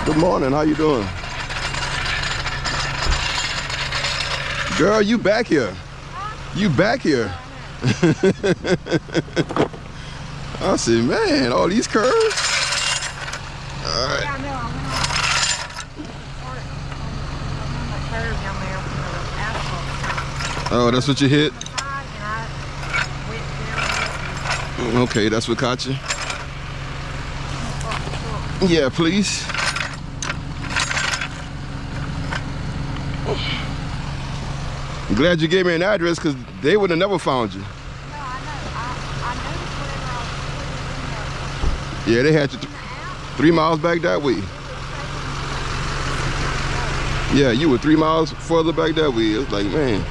Good morning, how you doing? Girl, you back here. You back here. I said, man, all these curves. All right. Yeah, I know. I went on that curve down there from the asphalt. Oh, that's what you hit? And I went down. Okay, that's what caught you? Yeah, please. I'm glad you gave me an address because they would have never found you. No, I know. I noticed whenever I was Yeah, they had you 3 miles back that way. Yeah, you were 3 miles further back that way. It's like, man.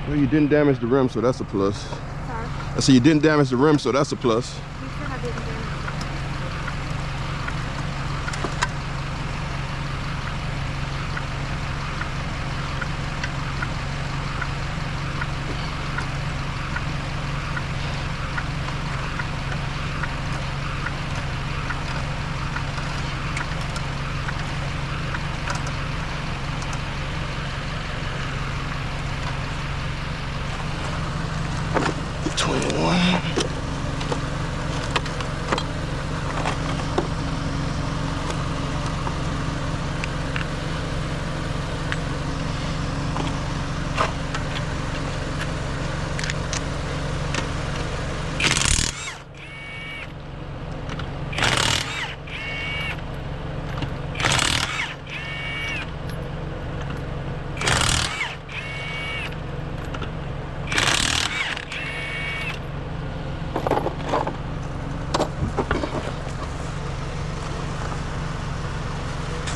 Well, you didn't damage the rim, so that's a plus. Sorry? I said you didn't damage the rim, so that's a plus. You said I didn't damage it.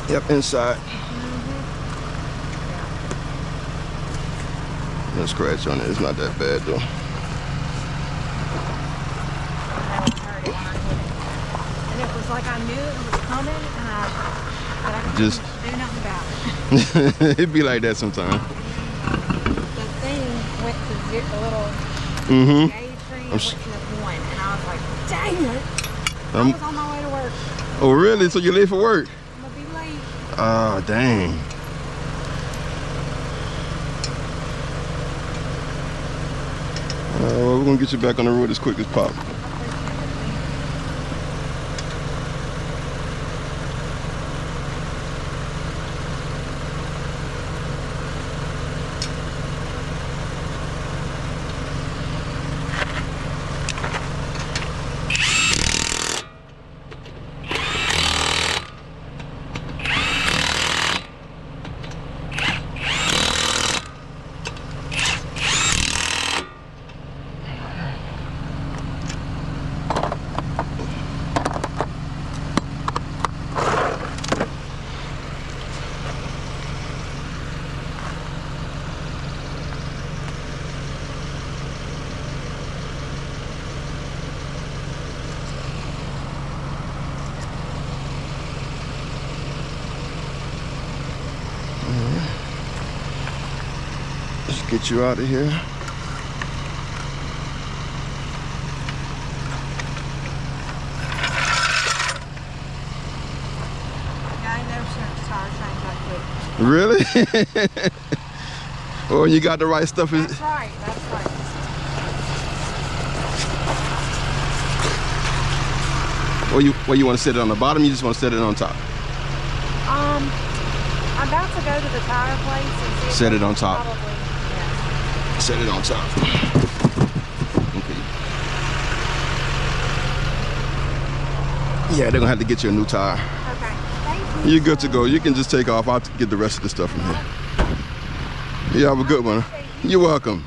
Yep, inside. No scratch on it. It's not that bad though. And it was like I knew it was coming, but I couldn't Just do nothing about it. It'd be like that sometimes. The thing went to the little Mm-hmm. gauge tree and went to the point, and I was like, dang it! I was on my way to work. Oh really? So you're late for work? I'm gonna be late. Oh dang. Well, we're gonna get you back on the road as quick as pop. Let's get you out of here. Yeah, I never seen a tire change like that. Really? Oh, you got the right stuff. That's right, that's right. Or you want to set it on the bottom? You just want to set it on top? I'm about to go to the tire place and see if Set it they on top. Probably, yeah. Set it on top. Okay. Yeah, they're gonna have to get you a new tire. Okay. Thank you. You're good to go. You can just take off. I'll get the rest of the stuff from here. You have a good one. You're welcome.